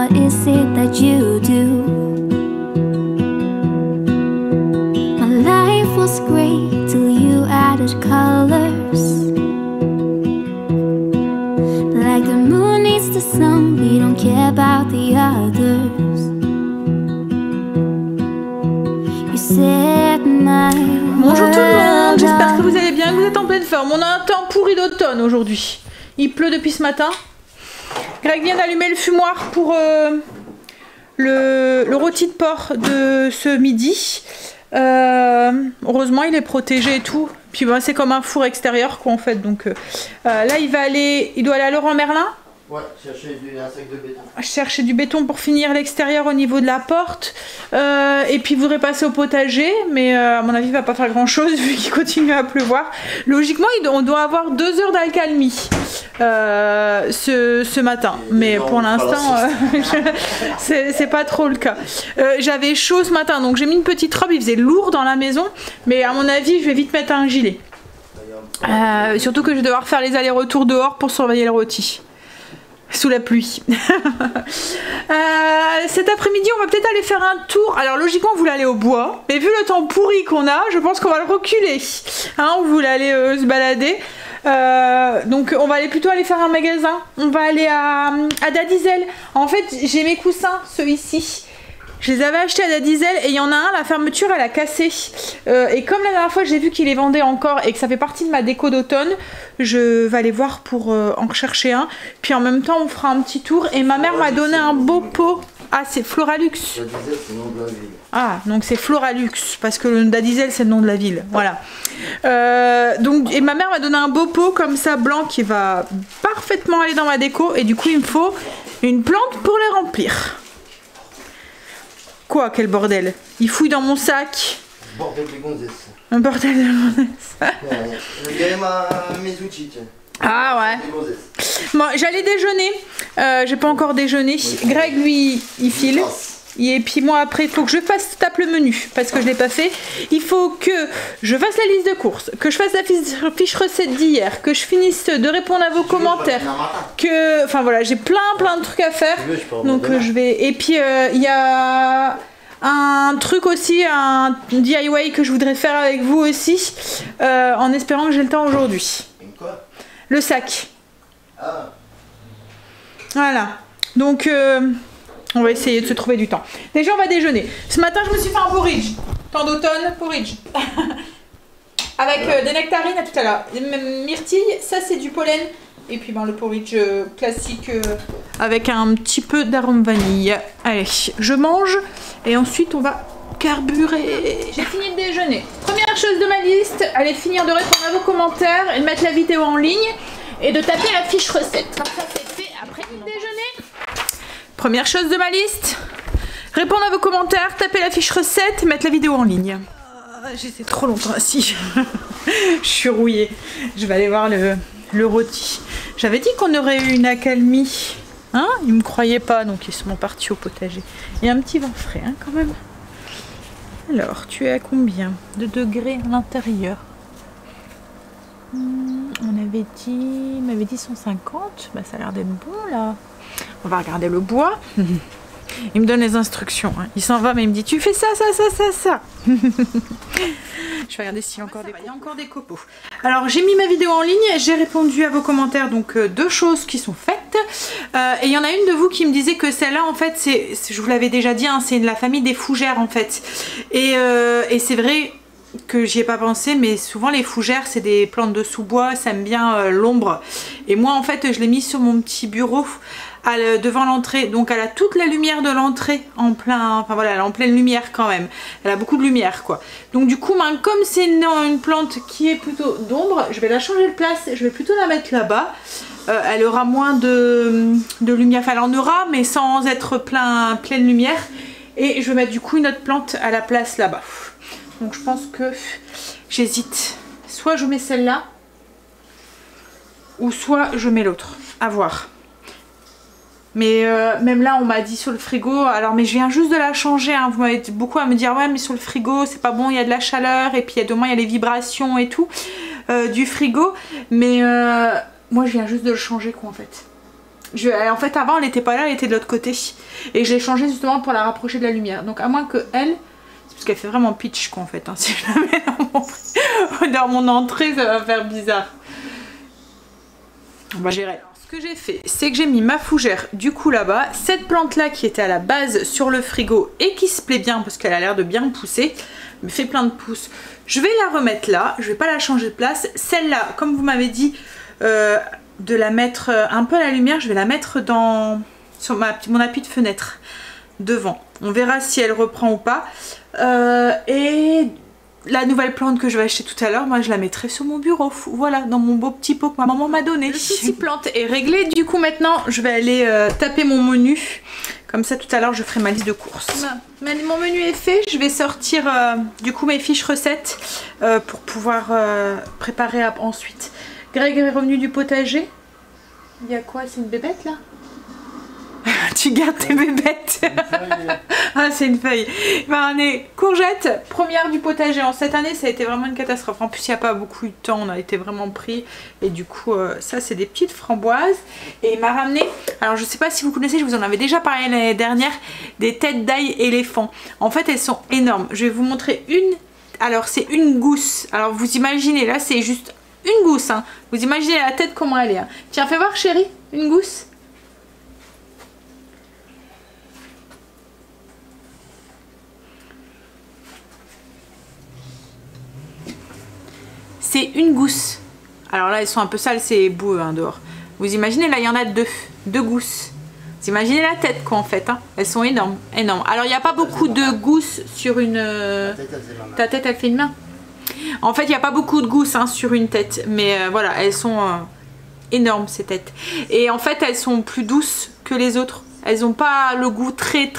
what is it that you do? My life was great till you added colors. Like the moon needs the sun, we don't care about the others. You set my Bonjour tout le monde, j'espère que world vous allez bien, que vous êtes en pleine forme. On a un temps pourri d'automne aujourd'hui. Il pleut depuis ce matin. Greg vient d'allumer le fumoir pour le rôti de porc de ce midi. Heureusement il est protégé et tout. Puis bah, c'est comme un four extérieur quoi en fait. Donc là il doit aller à Leroy Merlin. Ouais, chercher un sac de béton. Chercher du béton pour finir l'extérieur au niveau de la porte. Et puis il voudrait passer au potager, mais à mon avis il va pas faire grand chose vu qu'il continue à pleuvoir. Logiquement on doit avoir 2 heures d'accalmie ce matin, mais pour l'instant c'est pas trop le cas. J'avais chaud ce matin donc j'ai mis une petite robe, il faisait lourd dans la maison, mais à mon avis je vais vite mettre un gilet. Surtout que je vais devoir faire les allers-retours dehors pour surveiller le rôti. Sous la pluie. Cet après-midi, on va peut-être aller faire un tour. Alors logiquement, on voulait aller au bois, mais vu le temps pourri qu'on a, je pense qu'on va le reculer. Hein, on voulait aller se balader. Donc on va plutôt aller faire un magasin. On va aller à Dadizel. En fait, j'ai mes coussins, ceux ici. Je les avais achetés à Dadizel et il y en a un, la fermeture elle a cassé. Et comme la dernière fois j'ai vu qu'il les vendait encore et que ça fait partie de ma déco d'automne, je vais aller voir pour en rechercher un. Puis en même temps on fera un petit tour et ma mère m'a donné un beau pot. Ah c'est Floralux. Dadizel c'est le nom de la ville. Ah donc c'est Floralux parce que le Dadizel c'est le nom de la ville. Voilà. Donc, et ma mère m'a donné un beau pot comme ça blanc qui va parfaitement aller dans ma déco et du coup il me faut une plante pour les remplir. Quoi, quel bordel? Il fouille dans mon sac. Bordel de gonzesse. Un bordel de gonzesse. Regardez mes outils, tiens. Ah ouais. Bon, j'allais déjeuner. J'ai pas encore déjeuné. Greg, lui, il file. Et puis moi après il faut que je tape le menu parce que je l'ai pas fait. Il faut que je fasse la liste de courses, que je fasse la fiche recette d'hier, que je finisse de répondre à vos commentaires, que enfin voilà j'ai plein de trucs à faire. Donc je vais et puis il y a un truc aussi, un DIY que je voudrais faire avec vous aussi en espérant que j'ai le temps aujourd'hui. Le sac. Ah. Voilà. Donc on va essayer de se trouver du temps. Déjà on va déjeuner. Ce matin je me suis fait un porridge. Temps d'automne, porridge. Avec des nectarines à tout à l'heure. Myrtille, ça c'est du pollen. Et puis ben, le porridge classique avec un petit peu d'arôme vanille. Allez, je mange et ensuite on va carburer. J'ai fini de déjeuner. Première chose de ma liste, allez finir de répondre à vos commentaires et de mettre la vidéo en ligne et de taper la fiche recette. Comme ça c'est fait après le déjeuner. Première chose de ma liste, répondre à vos commentaires, taper la fiche recette, mettre la vidéo en ligne. J'étais trop longtemps assis. Je suis rouillée. Je vais aller voir le rôti. J'avais dit qu'on aurait eu une accalmie. Hein? Ils me croyaient pas, donc ils sont partis au potager. Il y a un petit vent frais hein, quand même. Alors, tu es à combien de degrés à l'intérieur? On avait dit... Il m'avait dit 150. Bah, ça a l'air d'être bon là. On va regarder le bois. Il me donne les instructions. Hein. Il s'en va, mais il me dit tu fais ça. Je vais regarder s'il y a encore des copeaux. Il y a encore des copeaux. Alors j'ai mis ma vidéo en ligne. J'ai répondu à vos commentaires. Donc 2 choses qui sont faites. Et il y en a une de vous qui me disait que celle-là, en fait, je vous l'avais déjà dit, hein, c'est la famille des fougères en fait. Et c'est vrai que j'y ai pas pensé, mais souvent les fougères c'est des plantes de sous-bois, ça aime bien l'ombre. Et moi en fait je l'ai mis sur mon petit bureau devant l'entrée, donc elle a toute la lumière de l'entrée en plein, enfin voilà, elle est en pleine lumière quand même, elle a beaucoup de lumière quoi. Donc du coup comme c'est une plante qui est plutôt d'ombre, je vais la changer de place, je vais plutôt la mettre là-bas. Elle aura moins de lumière, enfin elle en aura mais sans être pleine lumière, et je vais mettre du coup une autre plante à la place là-bas. Donc je pense que j'hésite, soit je mets celle-là ou soit je mets l'autre, à voir. Mais même là on m'a dit sur le frigo, alors mais je viens juste de la changer, hein. Vous m'avez beaucoup à me dire ouais mais sur le frigo c'est pas bon, il y a de la chaleur et puis demain il y a les vibrations et tout du frigo. Mais moi je viens juste de le changer quoi en fait. En fait avant elle était pas là, elle était de l'autre côté. Et je l'ai changée justement pour la rapprocher de la lumière. Donc à moins que elle, c'est parce qu'elle fait vraiment pitch quoi en fait. Hein. Si je la mets dans mon entrée, ça va faire bizarre. On va gérer. Ce que j'ai fait, c'est que j'ai mis ma fougère du coup là-bas. Cette plante là qui était à la base sur le frigo et qui se plaît bien parce qu'elle a l'air de bien pousser, me fait plein de pousses. Je vais la remettre là, je vais pas la changer de place. Celle-là, comme vous m'avez dit, de la mettre un peu à la lumière, je vais la mettre sur mon appui de fenêtre devant. On verra si elle reprend ou pas. Et la nouvelle plante que je vais acheter tout à l'heure, moi je la mettrai sur mon bureau, voilà, dans mon beau petit pot que ma maman m'a donné. Le souci plante est réglé, du coup maintenant je vais aller taper mon menu, comme ça tout à l'heure je ferai ma liste de courses. Mon menu est fait, je vais sortir du coup mes fiches recettes pour pouvoir préparer ensuite. Greg est revenu du potager. Il y a quoi? C'est une bébête là? Tu gardes tes bébêtes. Ah c'est une feuille. Ben, on est courgette, première du potager. En cette année ça a été vraiment une catastrophe. En plus il n'y a pas beaucoup de temps, on a été vraiment pris. Et du coup ça c'est des petites framboises. Et il m'a ramené, alors je sais pas si vous connaissez, je vous en avais déjà parlé l'année dernière, des têtes d'ail éléphant. En fait elles sont énormes. Je vais vous montrer une. Alors c'est une gousse. Alors vous imaginez là c'est juste une gousse. Hein. Vous imaginez la tête comment elle est. Hein. Tiens fais voir chérie, une gousse. C'est une gousse. Alors là elles sont un peu sales, c'est boueux hein, dehors. Vous imaginez là il y en a deux gousses. Vous imaginez la tête quoi en fait. Hein. Elles sont énormes, énormes. Alors il n'y a pas beaucoup de gousses sur une... Ta tête elle fait une main. En fait il n'y a pas beaucoup de gousses hein, sur une tête. Mais voilà elles sont énormes ces têtes. Et en fait elles sont plus douces que les autres. Elles n'ont pas le goût très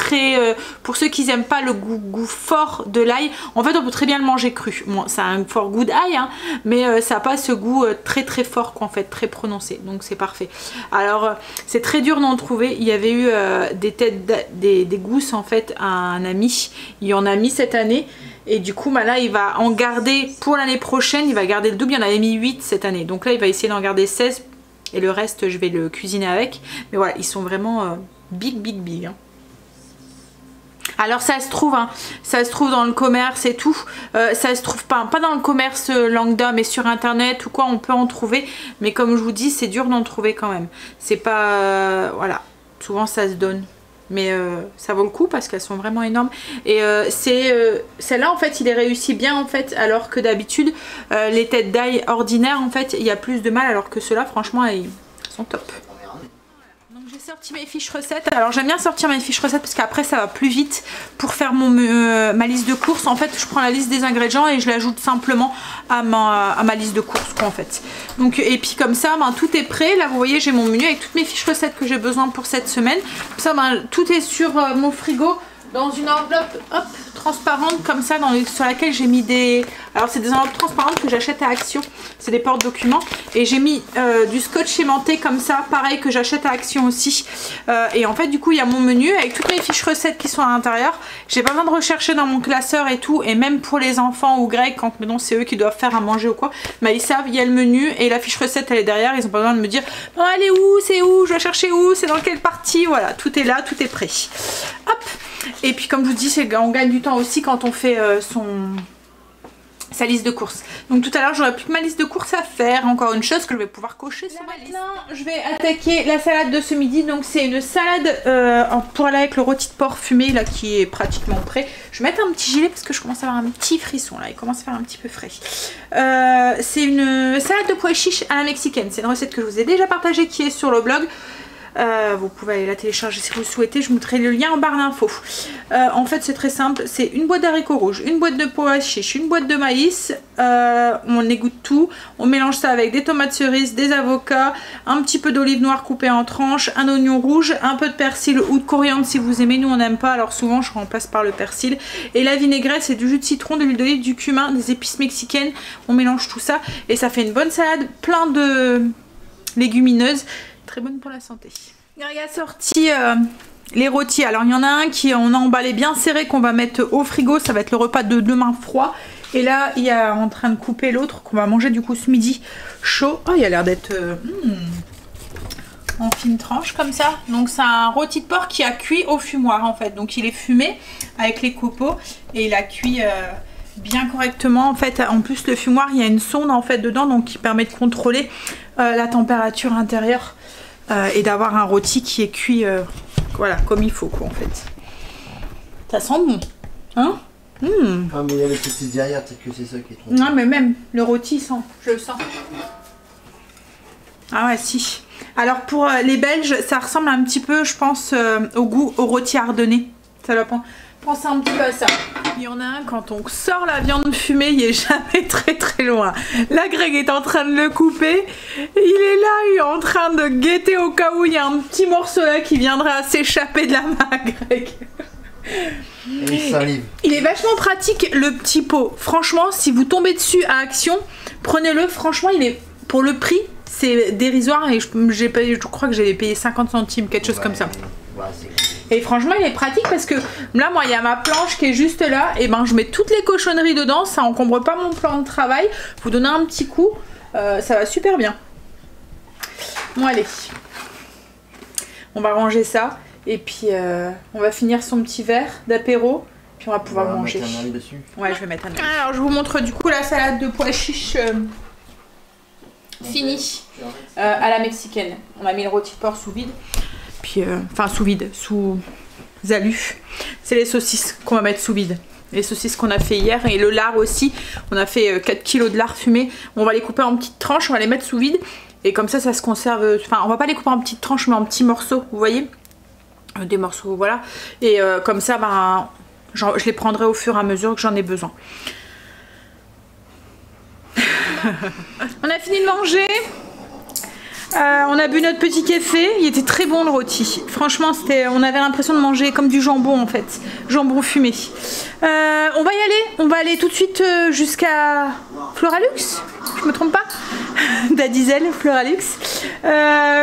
pour ceux qui n'aiment pas le goût fort de l'ail, en fait on peut très bien le manger cru. Bon, ça a un fort goût d'ail, hein, mais ça n'a pas ce goût très fort quoi, en fait, très prononcé. Donc c'est parfait. Alors c'est très dur d'en trouver. Il y avait eu des têtes, des gousses en fait à un ami. Il en a mis cette année. Et du coup bah là il va en garder pour l'année prochaine. Il va garder le double. Il en avait mis 8 cette année. Donc là il va essayer d'en garder 16. Et le reste je vais le cuisiner avec. Mais voilà, ils sont vraiment... big hein. Alors ça se trouve hein, ça se trouve dans le commerce et tout, ça se trouve pas dans le commerce lambda mais sur internet ou quoi on peut en trouver, mais comme je vous dis c'est dur d'en trouver quand même, c'est pas voilà, souvent ça se donne, mais ça vaut le coup parce qu'elles sont vraiment énormes. Et celle-là en fait il est réussi bien en fait, alors que d'habitude les têtes d'ail ordinaires en fait il y a plus de mal, alors que ceux-là franchement ils sont top. J'ai sorti mes fiches recettes. Alors j'aime bien sortir mes fiches recettes parce qu'après ça va plus vite pour faire ma liste de courses. En fait je prends la liste des ingrédients et je l'ajoute simplement à ma liste de courses quoi en fait. Donc, et puis comme ça ben, tout est prêt. Là vous voyez j'ai mon menu avec toutes mes fiches recettes que j'ai besoin pour cette semaine. Comme ça ben, tout est sur mon frigo dans une enveloppe hop, transparente comme ça sur laquelle j'ai mis des... Alors c'est des enveloppes transparentes que j'achète à Action. C'est des porte-documents. Et j'ai mis du scotch aimanté comme ça, pareil que j'achète à Action aussi. Et en fait du coup il y a mon menu avec toutes mes fiches recettes qui sont à l'intérieur. J'ai pas besoin de rechercher dans mon classeur et tout. Et même pour les enfants ou Greg, quand maintenant c'est eux qui doivent faire à manger ou quoi, bah, ils savent, il y a le menu et la fiche recette elle est derrière. Ils ont pas besoin de me dire oh, elle est où, c'est où, je dois chercher où, c'est dans quelle partie. Voilà, tout est là, tout est prêt. Hop. Et puis comme je vous dis, on gagne du temps aussi quand on fait sa liste de courses. Donc tout à l'heure j'aurai plus que ma liste de courses à faire. Encore une chose que je vais pouvoir cocher sur ma liste. Maintenant je vais attaquer la salade de ce midi. Donc c'est une salade pour aller avec le rôti de porc fumé là qui est pratiquement prêt. Je vais mettre un petit gilet parce que je commence à avoir un petit frisson là. Il commence à faire un petit peu frais. C'est une salade de pois chiches à la mexicaine. C'est une recette que je vous ai déjà partagée qui est sur le blog. Vous pouvez aller la télécharger si vous le souhaitez, je vous mettrai le lien en barre d'infos. En fait c'est très simple, c'est une boîte d'haricots rouges, une boîte de pois chiches, une boîte de maïs, on égoutte tout, on mélange ça avec des tomates cerises, des avocats, un petit peu d'olive noire coupée en tranches, un oignon rouge, un peu de persil ou de coriandre si vous aimez, nous on n'aime pas alors souvent je remplace par le persil, et la vinaigrette c'est du jus de citron, de l'huile d'olive, du cumin, des épices mexicaines, on mélange tout ça et ça fait une bonne salade, plein de légumineuses. Très bonne pour la santé. Greg a sorti les rôtis. Alors il y en a un qui on a emballé bien serré qu'on va mettre au frigo. Ça va être le repas de demain froid. Et là il y a en train de couper l'autre qu'on va manger du coup ce midi chaud. Oh il a l'air d'être en fines tranches comme ça. Donc c'est un rôti de porc qui a cuit au fumoir en fait. Donc il est fumé avec les copeaux et il a cuit bien correctement en fait. En plus le fumoir, il y a une sonde en fait dedans, donc qui permet de contrôler la température intérieure et d'avoir un rôti qui est cuit voilà comme il faut quoi en fait. Ça sent bon, hein? Ah mais il y a les saucisses derrière, peut-être que c'est ça qui est trop. Non mais même le rôti sent, je le sens. Ah ouais si. Alors pour les Belges, ça ressemble un petit peu, je pense, au goût au rôti ardennais. Ça doit penser un petit peu à ça. Il y en a un, quand on sort la viande fumée, il est jamais très loin. Là, Greg est en train de le couper. Il est là, il est en train de guetter au cas où il y a un petit morceau là qui viendra s'échapper de la main, Greg. Et salive. Il est vachement pratique le petit pot. Franchement, si vous tombez dessus à Action, prenez-le. Franchement, il est pour le prix, c'est dérisoire et je crois que j'ai payé 50 centimes, quelque chose comme ça. Ouais, et franchement, il est pratique parce que là, moi, il y a ma planche qui est juste là. Et ben, je mets toutes les cochonneries dedans. Ça encombre pas mon plan de travail. Vous donnez un petit coup, ça va super bien. Bon, allez. On va ranger ça. Et puis, on va finir son petit verre d'apéro. Puis, on va pouvoir manger. Mettre un œil dessus. Ouais, je vais mettre un œil. Alors, je vous montre du coup la salade de pois chiches finie à la mexicaine. On a mis le rôti de porc sous vide. Puis, enfin, sous vide, sous alu. C'est les saucisses qu'on va mettre sous vide. Les saucisses qu'on a fait hier. Et le lard aussi. On a fait 4 kg de lard fumé. On va les couper en petites tranches. On va les mettre sous vide. Et comme ça, ça se conserve. Enfin, on va pas les couper en petites tranches, mais en petits morceaux. Vous voyez ? Des morceaux, voilà. Et comme ça, ben, je les prendrai au fur et à mesure que j'en ai besoin. On a fini de manger. On a bu notre petit café. Il était très bon le rôti. Franchement, on avait l'impression de manger comme du jambon en fait. Jambon fumé. On va y aller. On va aller tout de suite jusqu'à Floralux. Je me trompe pas? D'Adizel, Floralux.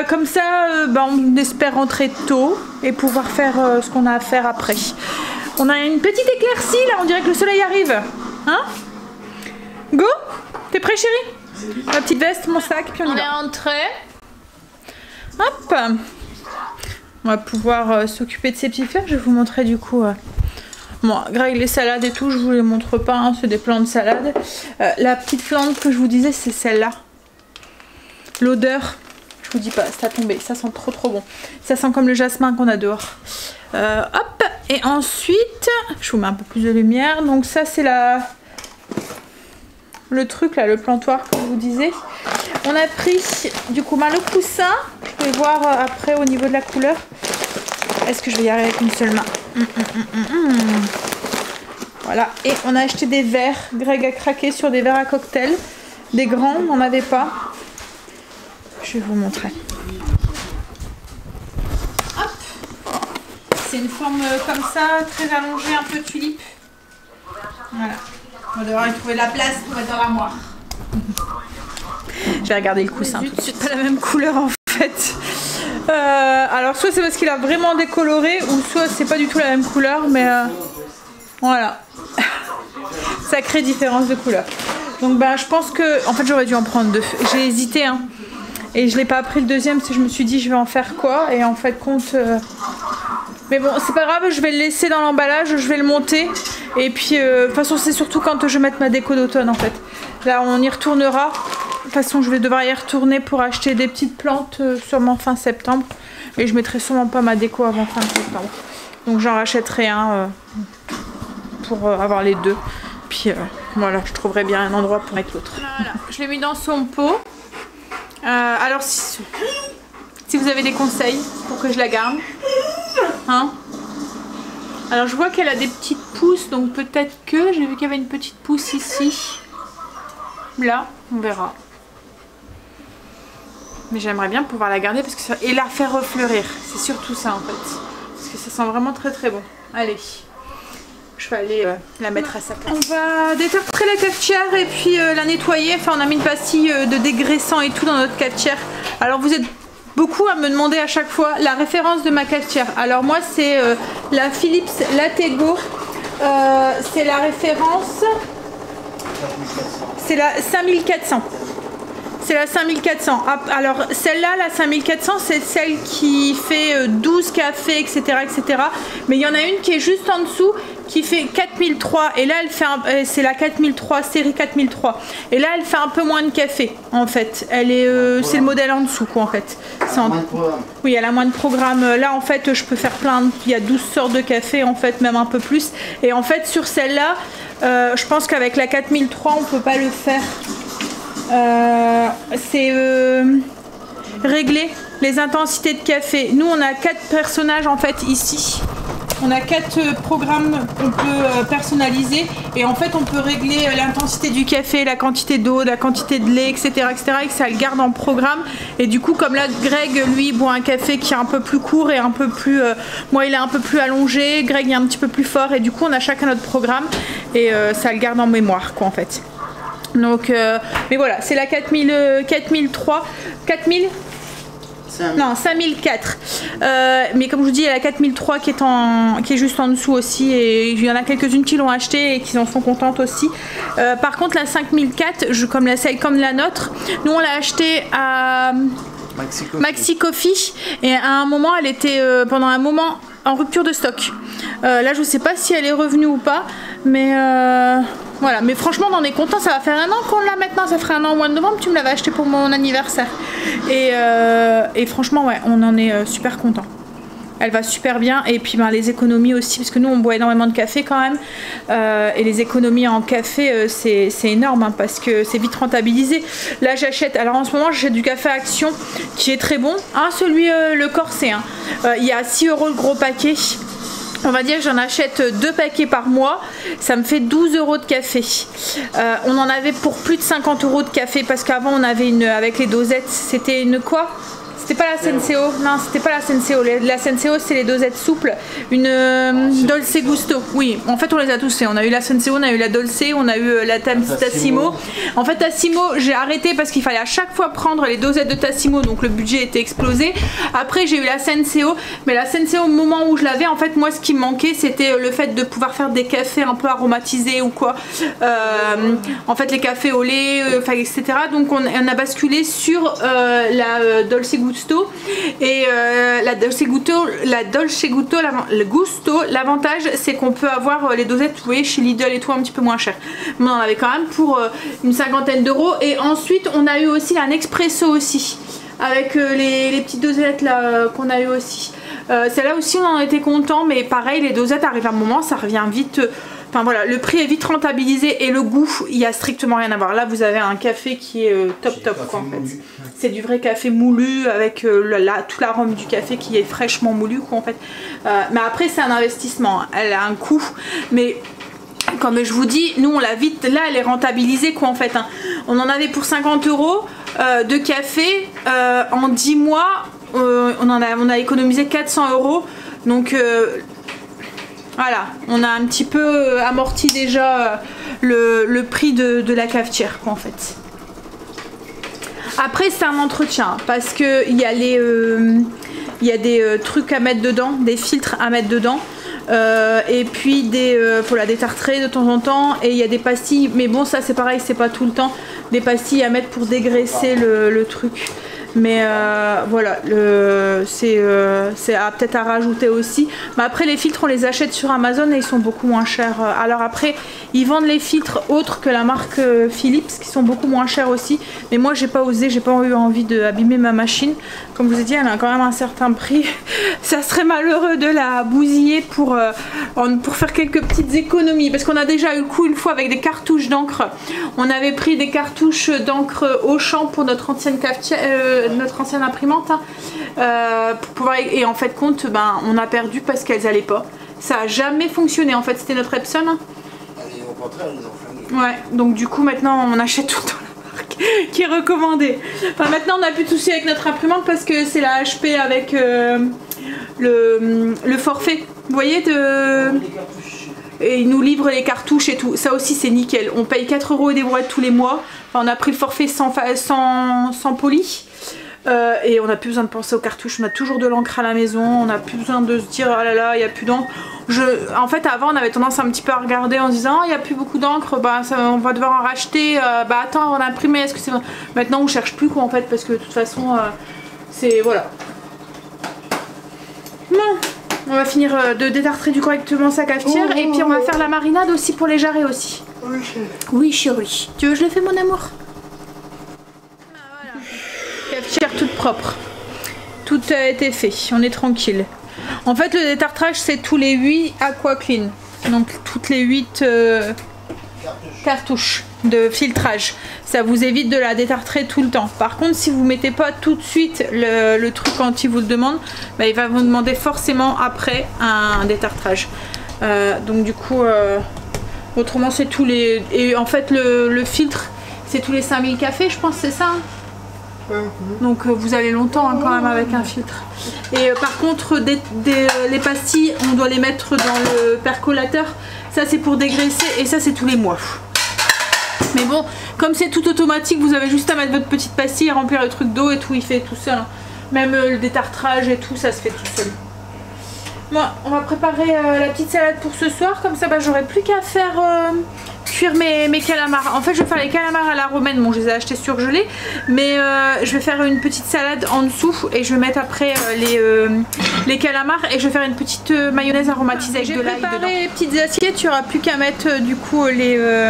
Comme ça, ben, on espère rentrer tôt et pouvoir faire ce qu'on a à faire après. On a une petite éclaircie là. On dirait que le soleil arrive. Hein? Go? T'es prêt, chérie? Ma petite veste, mon sac, puis on est rentré. Hop. On va pouvoir s'occuper de ces petits fers. Je vais vous montrer du coup. Bon, Greg, les salades et tout, je vous les montre pas. Hein, c'est des plants de salade. La petite plante que je vous disais, c'est celle-là. L'odeur, je vous dis pas, ça a tombé. Ça sent trop bon. Ça sent comme le jasmin qu'on a dehors. Hop. Et ensuite, je vous mets un peu plus de lumière. Donc ça, c'est le truc là, le plantoir que je vous disais. On a pris du coup le coussin. Je vais voir après au niveau de la couleur. Est-ce que je vais y arriver avec une seule main? Voilà. Et on a acheté des verres. Greg a craqué sur des verres à cocktail. Des grands, on n'en avait pas. Je vais vous montrer. Hop. C'est une forme comme ça, très allongée, un peu tulipe. Voilà. On va devoir y trouver de la place pour mettre dans l'armoire. Je vais regarder le coussin tout de suite. C'est pas la même couleur en fait. Alors soit c'est parce qu'il a vraiment décoloré ou soit c'est pas du tout la même couleur, mais voilà. Sacrée différence de couleur. Donc bah je pense que en fait j'aurais dû en prendre deux. J'ai hésité hein. Et je l'ai pas pris le deuxième parce que je me suis dit je vais en faire quoi et en fait compte. Mais bon c'est pas grave, je vais le laisser dans l'emballage, je vais le monter. Et puis de toute façon c'est surtout quand je mette ma déco d'automne en fait. Là on y retournera. De toute façon je vais devoir y retourner pour acheter des petites plantes sûrement fin septembre. Et je mettrai sûrement pas ma déco avant fin septembre. Donc j'en rachèterai un pour avoir les deux. Puis voilà, je trouverai bien un endroit pour mettre l'autre. Voilà, je l'ai mis dans son pot. Alors si vous avez des conseils pour que je la garde. Hein? Alors je vois qu'elle a des petites pousses, donc peut-être que j'ai vu qu'il y avait une petite pousse ici. Là, on verra. Mais j'aimerais bien pouvoir la garder parce que ça... et la faire refleurir. C'est surtout ça en fait. Parce que ça sent vraiment très bon. Allez. Je vais aller la mettre à sa place. On va détartrer la cafetière et puis la nettoyer. Enfin on a mis une pastille de dégraissant et tout dans notre cafetière. Alors vous êtes beaucoup à me demander à chaque fois la référence de ma cafetière. Alors moi c'est la Philips Latego. C'est la référence. C'est la 5400. C'est la 5400. Alors celle-là, la 5400, c'est celle qui fait 12 cafés, etc., etc. Mais il y en a une qui est juste en dessous, qui fait 4003. Et là, elle fait c'est la 4003, série 4003. Et là, elle fait un peu moins de café, en fait. Elle est, c'est le modèle en dessous, quoi, en fait. Oui, elle a moins de programme. Là, en fait, je peux faire plein. Il y a 12 sortes de café, en fait, même un peu plus. Et en fait, sur celle-là, je pense qu'avec la 4003, on peut pas le faire. C'est régler les intensités de café. Nous on a 4 personnages en fait ici. On a 4 programmes qu'on peut personnaliser et en fait on peut régler l'intensité du café, la quantité d'eau, la quantité de lait, etc., etc. et que ça le garde en programme. Et du coup comme là Greg lui boit un café qui est un peu plus court et un peu plus... moi il est un peu plus allongé, Greg est un petit peu plus fort et du coup on a chacun notre programme et ça le garde en mémoire quoi en fait. Donc, mais voilà, c'est la 4003, 4000 non, 5004. Mais comme je vous dis, il y a la 4003 qui est juste en dessous aussi. Et il y en a quelques-unes qui l'ont acheté et qui en sont contentes aussi. Par contre, la 5004, comme la nôtre, nous on l'a acheté à Maxi Coffee. Et à un moment, elle était pendant un moment en rupture de stock. Là, je sais pas si elle est revenue ou pas. Mais voilà, mais franchement on en est content, ça va faire un an qu'on l'a maintenant, ça ferait un an au mois de novembre, tu me l'avais acheté pour mon anniversaire. Et franchement ouais, on en est super content. Elle va super bien et puis ben, les économies aussi, parce que nous on boit énormément de café quand même. Et les économies en café c'est énorme hein, parce que c'est vite rentabilisé. Là j'achète, alors en ce moment j'achète du café Action qui est très bon. Hein, celui le corset, hein. Il y a 6 € le gros paquet. On va dire que j'en achète 2 paquets par mois, ça me fait 12 € de café. On en avait pour plus de 50 € de café parce qu'avant on avait une, avec les dosettes, c'était une quoi? C'était pas la Senseo, non c'était pas la Senseo, la Senseo c'est les dosettes souples, une Dolce Gusto, oui en fait on les a tous fait, on a eu la Senseo, on a eu la Dolce, on a eu la Tassimo. En fait Tassimo j'ai arrêté parce qu'il fallait à chaque fois prendre les dosettes de Tassimo, donc le budget était explosé. Après j'ai eu la Senseo, mais la Senseo au moment où je l'avais, en fait moi ce qui me manquait c'était le fait de pouvoir faire des cafés un peu aromatisés ou quoi, en fait les cafés au lait, etc. Donc on a basculé sur la Dolce Gusto. Et la Dolce Gusto, l'avantage c'est qu'on peut avoir les dosettes, vous voyez, chez Lidl et tout un petit peu moins cher. Mais on en avait quand même pour une 50aine d'euros. Et ensuite on a eu aussi un Nespresso aussi, avec les petites dosettes là qu'on a eu aussi. Celle-là aussi on en était content, mais pareil les dosettes arrivent à un moment, ça revient vite. Enfin voilà, le prix est vite rentabilisé et le goût, il n'y a strictement rien à voir. Là vous avez un café qui est top quoi en fait. C'est du vrai café moulu avec tout l'arôme du café qui est fraîchement moulu quoi en fait. Mais après c'est un investissement, elle a un coût. Mais comme je vous dis, nous on l'a vite, là elle est rentabilisée quoi en fait. Hein. On en avait pour 50 € de café en 10 mois, on a économisé 400 €. Donc voilà, on a un petit peu amorti déjà le prix de la cafetière quoi en fait. Après c'est un entretien parce que il y a des trucs à mettre dedans, des filtres à mettre dedans. Et puis voilà, des tartrés de temps en temps, et il y a des pastilles, mais bon ça c'est pareil, c'est pas tout le temps, des pastilles à mettre pour dégraisser le truc. Mais voilà, c'est peut-être à rajouter aussi. Mais après les filtres on les achète sur Amazon et ils sont beaucoup moins chers. Alors après ils vendent les filtres autres que la marque Philips qui sont beaucoup moins chers aussi. Mais moi j'ai pas osé, j'ai pas eu envie d'abîmer ma machine. Comme je vous ai dit, elle a quand même un certain prix. Ça serait malheureux de la bousiller pour faire quelques petites économies. Parce qu'on a déjà eu le coup une fois avec des cartouches d'encre. On avait pris des cartouches d'encre Auchan pour notre ancienne cafetière. Notre ancienne imprimante hein, pour pouvoir, et en fait compte on a perdu parce qu'elles allaient pas, ça a jamais fonctionné en fait, c'était notre Epson hein. Allez, au contraire, ils ont flingué. Ouais, donc du coup maintenant on achète tout le temps la marque qui est recommandée. Enfin maintenant on a plus de soucis avec notre imprimante parce que c'est la HP avec le forfait, vous voyez et ils nous livrent les cartouches et tout, ça aussi c'est nickel. On paye 4 € et des brouettes tous les mois. Enfin, on a pris le forfait sans poli. Et on n'a plus besoin de penser aux cartouches, on a toujours de l'encre à la maison, on n'a plus besoin de se dire oh là là il n'y a plus d'encre. En fait, avant, on avait tendance un petit peu à regarder en se disant il n'y a plus beaucoup d'encre, bah, on va devoir en racheter. Bah attends, on a imprimé, est-ce que c'est. Maintenant, on cherche plus quoi en fait, parce que de toute façon, c'est. Voilà. Bon, on va finir de détartrer du correctement sa cafetière et puis on va faire la marinade aussi pour les jarrets aussi. Oui, chérie. Tu veux que je le fais, mon amour? Voilà. Cafetière toute propre. Tout a été fait, on est tranquille. En fait, le détartrage, c'est tous les 8 aqua clean. Donc, toutes les 8 cartouches de filtrage. Ça vous évite de la détartrer tout le temps. Par contre, si vous mettez pas tout de suite le truc quand il vous le demande, bah, il va vous demander forcément après un détartrage. Donc, du coup, autrement, c'est tous les... Et en fait, le filtre, c'est tous les 5000 cafés, je pense, c'est ça hein. Donc vous allez longtemps hein, quand même avec un filtre. Et par contre les pastilles on doit les mettre dans le percolateur. Ça c'est pour dégraisser et ça c'est tous les mois. Mais bon comme c'est tout automatique vous avez juste à mettre votre petite pastille et remplir le truc d'eau et tout il fait tout seul hein. Même le détartrage et tout ça se fait tout seul. Bon on va préparer la petite salade pour ce soir. Comme ça bah, j'aurai plus qu'à faire cuire mes calamars. En fait je vais faire les calamars à la romaine. Bon je les ai achetés surgelés. Mais je vais faire une petite salade en dessous. Et je vais mettre après les calamars. Et je vais faire une petite mayonnaise aromatisée avec de l'ail dedans. J'ai préparé les petites assiettes. Tu n'auras plus qu'à mettre du coup les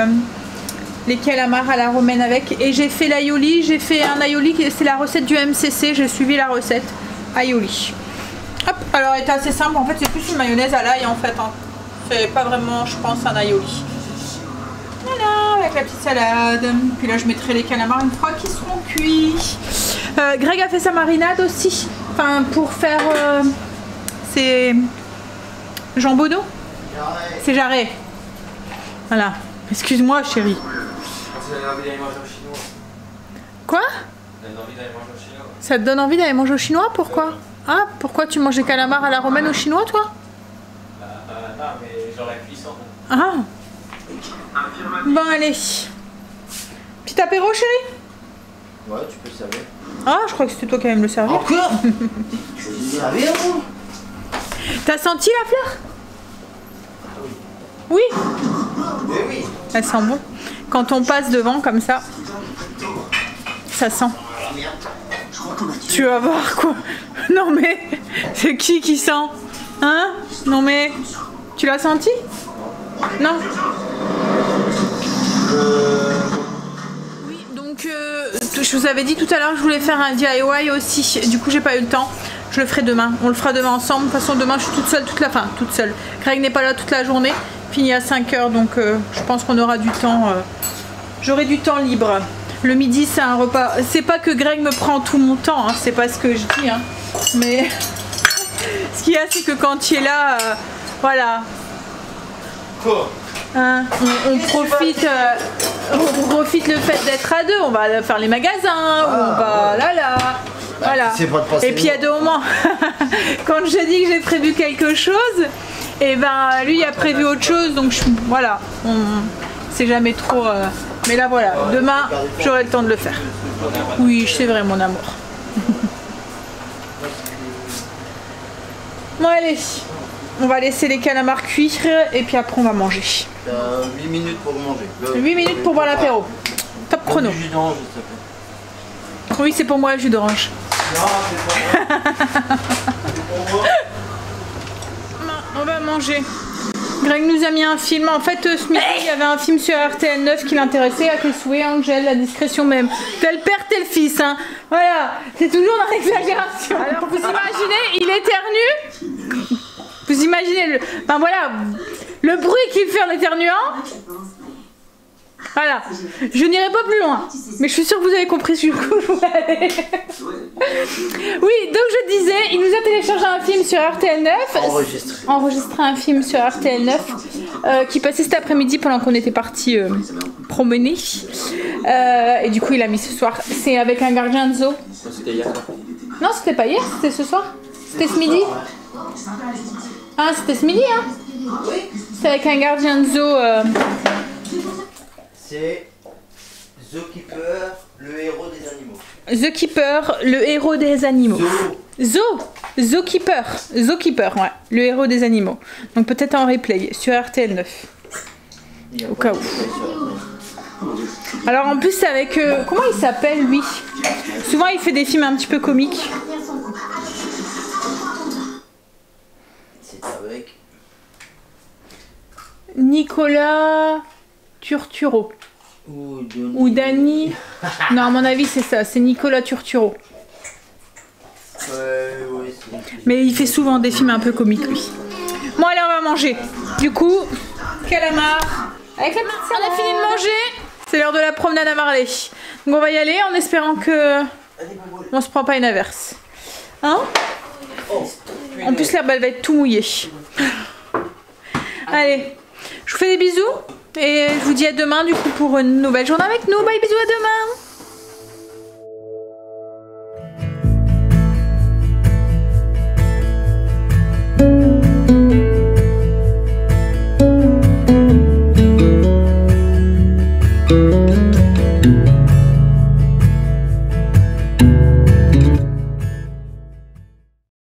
calamars à la romaine avec. Et j'ai fait l'aioli. J'ai fait un aioli. C'est la recette du MCC. J'ai suivi la recette aioli. Hop. Alors elle est assez simple. En fait c'est plus une mayonnaise à l'ail en fait. Hein. C'est pas vraiment je pense un aioli. Voilà, avec la petite salade. Puis là, je mettrai les calamars une fois qu'ils seront cuits. Greg a fait sa marinade aussi. Enfin, pour faire ses jambonneaux. C'est jarret. Voilà. Excuse-moi, chérie. Quoi? Ça te donne envie d'aller manger au chinois? Pourquoi? Ah, pourquoi tu manges des calamars à la romaine au chinois, toi? Non, mais j'aurais cuisson. Ah. Bon allez. Petit apéro chérie? Ouais, tu peux le servir. Ah je crois que c'était toi qui allais me le servir. Encore? Je vais le servir moi. T'as senti la fleur? Oui. Mais oui. Elle sent bon. Quand on passe devant comme ça, ça sent. Tu vas voir quoi. Non mais, c'est qui sent? Hein? Non mais, tu l'as senti? Non? Oui, donc je vous avais dit tout à l'heure que je voulais faire un DIY aussi. Du coup, j'ai pas eu le temps. Je le ferai demain. On le fera demain ensemble. De toute façon, demain, je suis toute seule toute seule. Greg n'est pas là toute la journée. Fini à 5 h, donc je pense qu'on aura du temps. J'aurai du temps libre. Le midi, c'est un repas. C'est pas que Greg me prend tout mon temps. Hein, c'est pas ce que je dis. Hein, mais ce qu'il y a, c'est que quand il est là, voilà. Quoi? Hein, on profite le fait d'être à deux. On va faire les magasins, on va là. Voilà. Et puis il y a 2 moments, quand je dis que j'ai prévu quelque chose, et ben lui il a prévu autre chose, donc voilà, c'est jamais trop. Mais là voilà, demain j'aurai le temps de le faire. Oui, c'est vrai mon amour. Bon allez. On va laisser les calamars cuire et puis après on va manger. 8 minutes pour manger. 8 minutes pour boire l'apéro. Top chrono. Du jus d'orange, s'il te plaît. Oui, c'est pour moi le jus d'orange. Non, c'est pas moi. C'est pour moi. On va manger. Greg nous a mis un film. En fait, ce midi, il y avait un film sur RTL 9 qui l'intéressait. À tes souhaits, Angèle, la discrétion même. Tel père, tel fils. Hein. Voilà, c'est toujours dans l'exagération. Alors, vous imaginez, il éternue. Vous imaginez le... Enfin voilà, le bruit qu'il fait en éternuant. Voilà, je n'irai pas plus loin. Mais je suis sûre que vous avez compris ce que je voulais aller. Oui, donc je disais, il nous a téléchargé un film sur RTL 9. Enregistré un film sur RTL 9 qui passait cet après-midi pendant qu'on était partis promener. Et du coup, il a mis ce soir. C'est avec un gardien de zoo. C'était hier. Non, c'était pas hier, c'était ce soir. C'était ce midi. Ah, c'était ce midi, hein? C'est avec un gardien de zoo. C'est Zookeeper, le héros des animaux. The Keeper, le héros des animaux. Zoo. Zoo. Zookeeper. Zookeeper, ouais. Le héros des animaux. Donc peut-être en replay sur RTL 9. Au cas où. Alors en plus c'est avec... comment il s'appelle lui? Souvent il fait des films un petit peu comiques. C'est avec... Nicolas Turturro. Ou Dany. Non à mon avis c'est ça, c'est Nicolas Turturro. Ouais, Mais il fait souvent des films un peu comiques lui. Bon allez on va manger. Du coup, calamar. Avec la petite sœur, on a fini de manger. C'est l'heure de la promenade à Marley. Donc on va y aller en espérant que on se prend pas une averse. Hein? En plus l'herbe elle va être tout mouillée. Allez, je vous fais des bisous et je vous dis à demain du coup pour une nouvelle journée avec nous. Bye, bisous, à demain. Thank you.